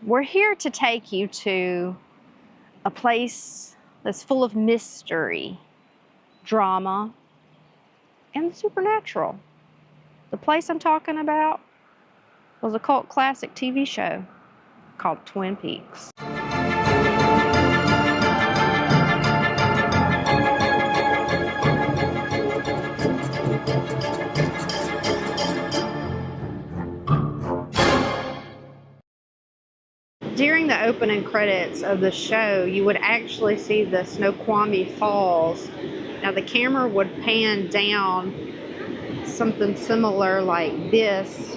We're here to take you to a place that's full of mystery, drama, and the supernatural. The place I'm talking about was a cult classic TV show called Twin Peaks. During the opening credits of the show, you would actually see the Snoqualmie Falls. Now the camera would pan down something similar like this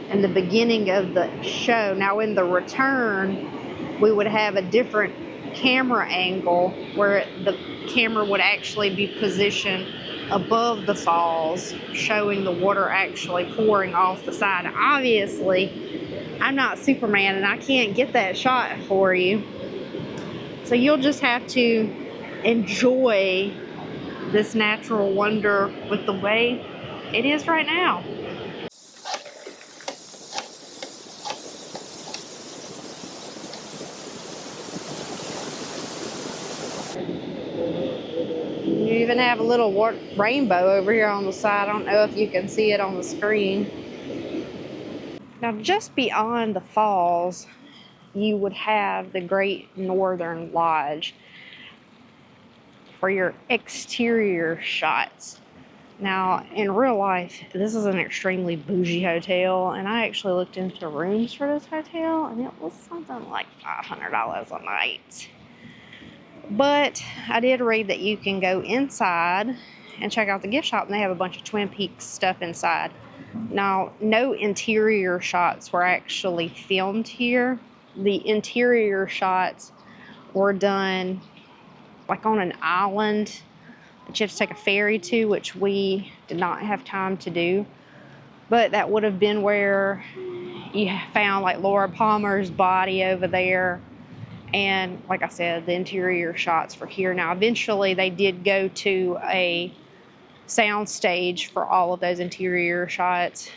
in the beginning of the show. Now in the return, we would have a different camera angle where the camera would actually be positioned above the falls, showing the water actually pouring off the side. Obviously, I'm not Superman and I can't get that shot for you. So you'll just have to enjoy this natural wonder with the way it is right now. You even have a little rainbow over here on the side. I don't know if you can see it on the screen. Now just beyond the falls, you would have the Great Northern Lodge for your exterior shots. Now, in real life, this is an extremely bougie hotel, and I actually looked into rooms for this hotel, and it was something like $500 a night. But I did read that you can go inside and check out the gift shop, and they have a bunch of Twin Peaks stuff inside. Now, no interior shots were actually filmed here. The interior shots were done like on an island that you have to take a ferry to, which we did not have time to do. But that would have been where you found like Laura Palmer's body over there. And like I said, the interior shots for here. Now, eventually they did go to a sound stage for all of those interior shots,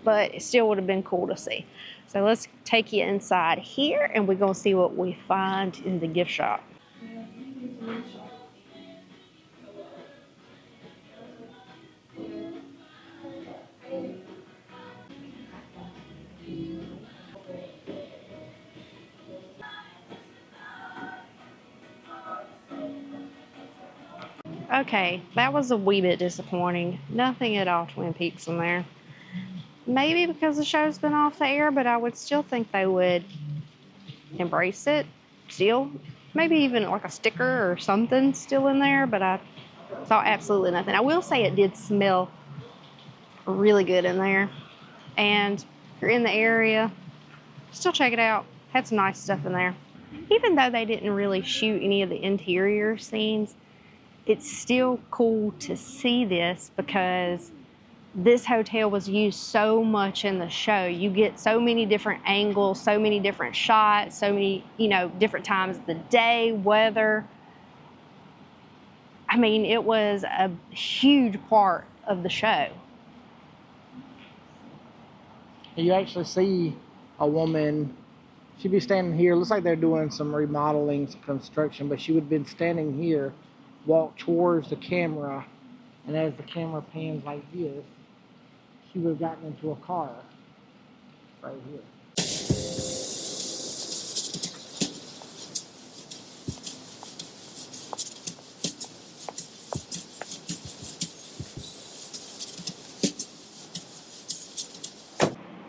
but it still would have been cool to see. So let's take you inside here and we're gonna see what we find in the gift shop. Okay, that was a wee bit disappointing. Nothing at all Twin Peaks in there. Maybe because the show's been off the air, but I would still think they would embrace it still. Maybe even like a sticker or something still in there, but I saw absolutely nothing. I will say it did smell really good in there. And if you're in the area, still check it out. Had some nice stuff in there. Even though they didn't really shoot any of the interior scenes, it's still cool to see this because this hotel was used so much in the show. You get so many different angles, so many different shots, so many, different times of the day, weather. I mean, it was a huge part of the show. You actually see a woman, she'd be standing here, looks like they're doing some remodeling, some construction, but she would have been standing here, walk towards the camera, and as the camera pans like this, she would have gotten into a car right here.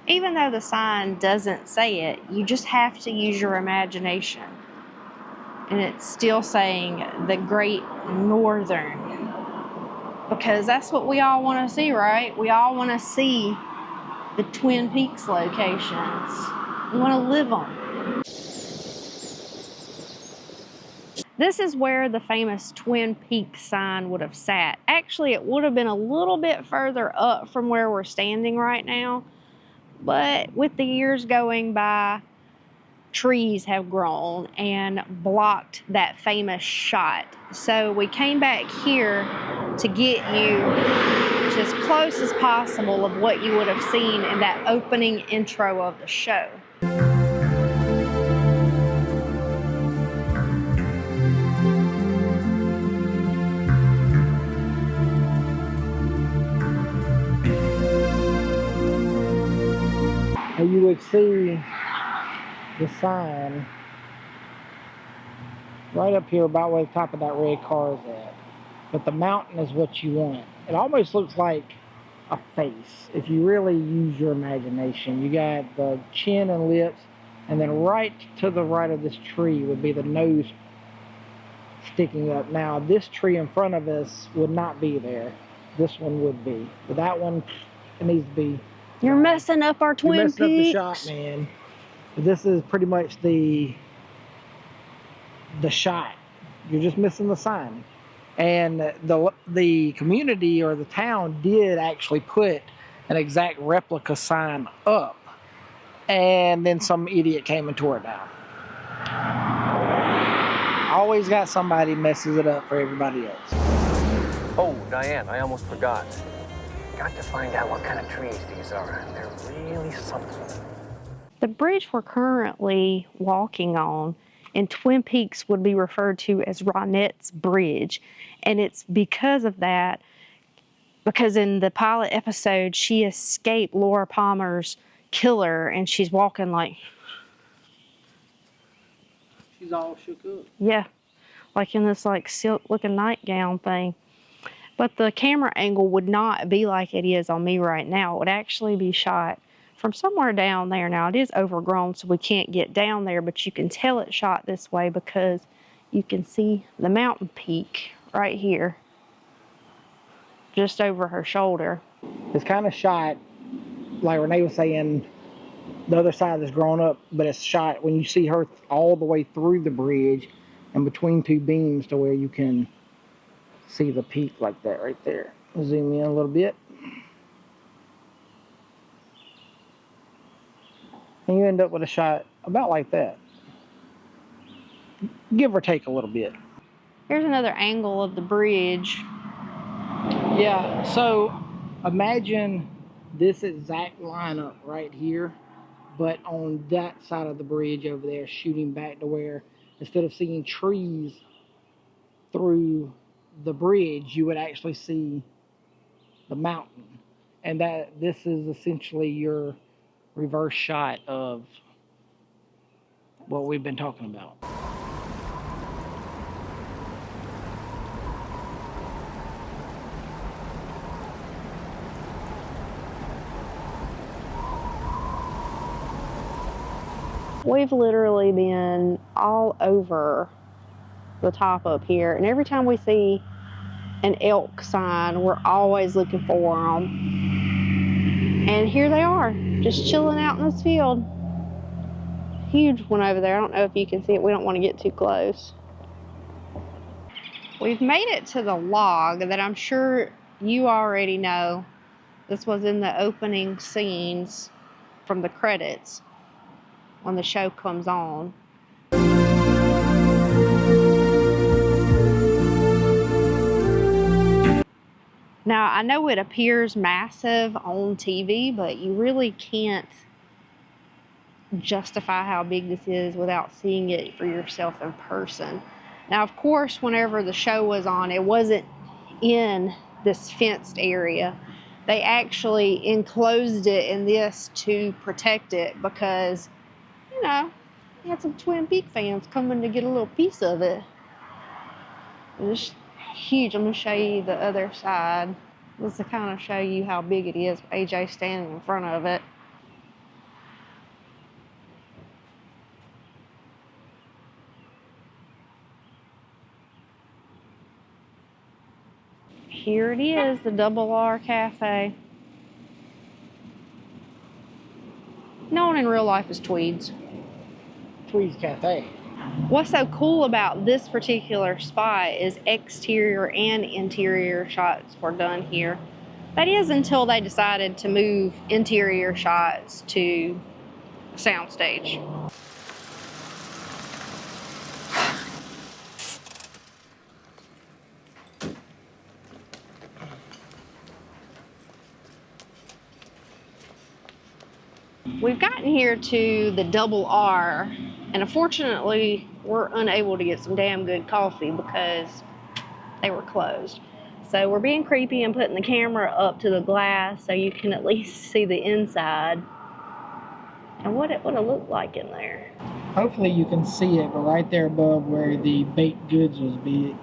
Even though the sign doesn't say it, you just have to use your imagination. And it's still saying the Great Northern, because that's what we all want to see, right? We all want to see the Twin Peaks locations. We want to live them. This is where the famous Twin Peaks sign would have sat. Actually, it would have been a little bit further up from where we're standing right now. But with the years going by, trees have grown and blocked that famous shot. So we came back here to get you much as close as possible of what you would have seen in that opening intro of the show. And you would see the sign right up here about where the top of that red car is at. But the mountain is what you want. It almost looks like a face if you really use your imagination. You got the chin and lips, and then right to the right of this tree would be the nose sticking up. Now this tree in front of us would not be there. This one would be. But that one, it needs to be. You're messing up our Twin Peaks. You're messing up the shot, man. This is pretty much the shot. You're just missing the sign. And the community or the town did actually put an exact replica sign up. And then some idiot came and tore it down. Always got somebody messes it up for everybody else. Oh, Diane, I almost forgot. Got to find out what kind of trees these are. They're really something. The bridge we're currently walking on in Twin Peaks would be referred to as Rinette's Bridge. And it's because of that, because in the pilot episode, she escaped Laura Palmer's killer and she's walking like... She's all shook up. Yeah, like in this like silk looking nightgown thing. But the camera angle would not be like it is on me right now. It would actually be shot from somewhere down there. Now it is overgrown, so we can't get down there, but you can tell it's shot this way because you can see the mountain peak right here, just over her shoulder. It's kind of shot, like Renee was saying, the other side is grown up, but it's shot when you see her all the way through the bridge and between two beams to where you can see the peak like that right there. Zoom in a little bit. And you end up with a shot about like that. Give or take a little bit. Here's another angle of the bridge. Yeah, so imagine this exact lineup right here, but on that side of the bridge over there, shooting back to where instead of seeing trees through the bridge, you would actually see the mountain. And that this is essentially your reverse shot of what we've been talking about. We've literally been all over the top up here, and every time we see an elk sign, we're always looking for them. And here they are, just chilling out in this field. Huge one over there. I don't know if you can see it. We don't want to get too close. We've made it to the log that I'm sure you already know. This was in the opening scenes from the credits when the show comes on. Now, I know it appears massive on TV, but you really can't justify how big this is without seeing it for yourself in person. Now, of course, whenever the show was on, it wasn't in this fenced area. They actually enclosed it in this to protect it because, you know, you had some Twin Peaks fans coming to get a little piece of it. It's huge. I'm going to show you the other side. This to kind of show you how big it is. AJ standing in front of it. Here it is, the Double R Cafe. Known in real life as Tweeds. Tweeds Cafe. What's so cool about this particular spot is exterior and interior shots were done here. That is until they decided to move interior shots to a soundstage. gotten here to the Double R, and unfortunately, we're unable to get some damn good coffee because they were closed. So we're being creepy and putting the camera up to the glass so you can at least see the inside and what it would have looked like in there. Hopefully you can see it, but right there above where the baked goods would be,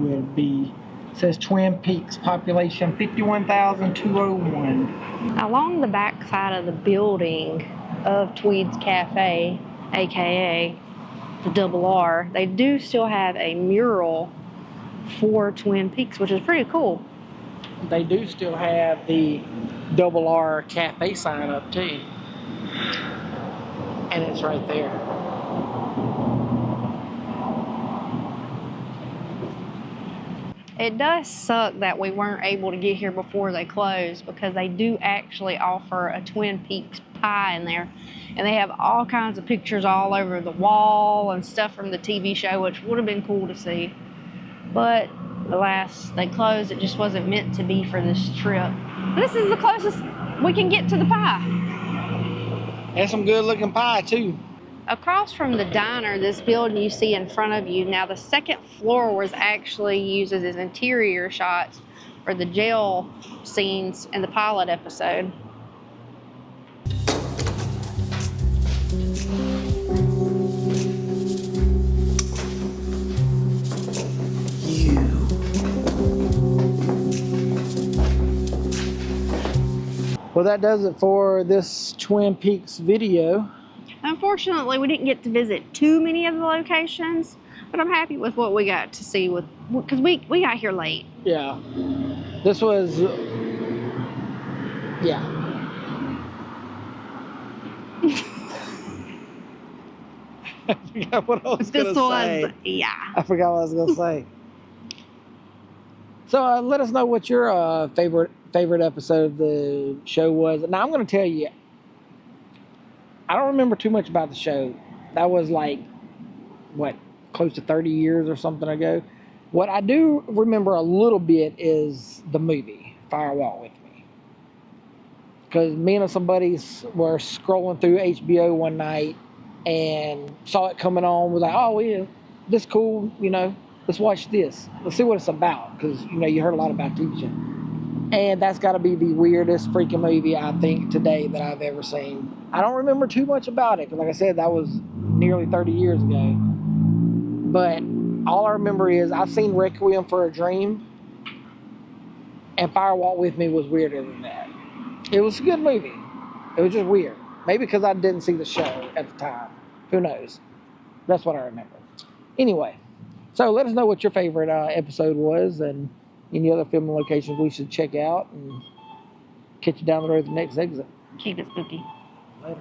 it says Twin Peaks, population 51,201. Along the back side of the building of Tweed's Cafe, aka the Double R, they do still have a mural for Twin Peaks, which is pretty cool. They do still have the Double R Cafe sign up too. And it's right there. It does suck that we weren't able to get here before they closed, because they do actually offer a Twin Peaks pie in there. And they have all kinds of pictures all over the wall and stuff from the TV show, which would have been cool to see. But alas, they closed. It just wasn't meant to be for this trip. This is the closest we can get to the pie. There's some good looking pie too. Across from the diner, this building you see in front of you, now the second floor was actually used as interior shots for the jail scenes in the pilot episode. Well, that does it for this Twin Peaks video. Unfortunately, we didn't get to visit too many of the locations, but I'm happy with what we got to see because we got here late. Yeah. This was, yeah. I forgot what I was going to say. Yeah. I forgot what I was going to say. So let us know what your favorite episode of the show was. Now, I'm going to tell you, I don't remember too much about the show. That was like, what, close to 30 years or something ago. What I do remember a little bit is the movie, Fire Walk With Me. Because me and some buddies were scrolling through HBO one night and saw it coming on. Was like, oh, yeah, this cool, let's watch this. Let's see what it's about. Because, you heard a lot about TV show. And that's got to be the weirdest freaking movie, I think, today that I've ever seen. I don't remember too much about it, because like I said, that was nearly 30 years ago. But all I remember is I've seen Requiem for a Dream, and Fire Walk With Me was weirder than that. It was a good movie. It was just weird. Maybe because I didn't see the show at the time. Who knows? That's what I remember. Anyway, so let us know what your favorite episode was, and any other filming locations we should check out, and catch you down the road at the next exit. Keep it spooky. Later.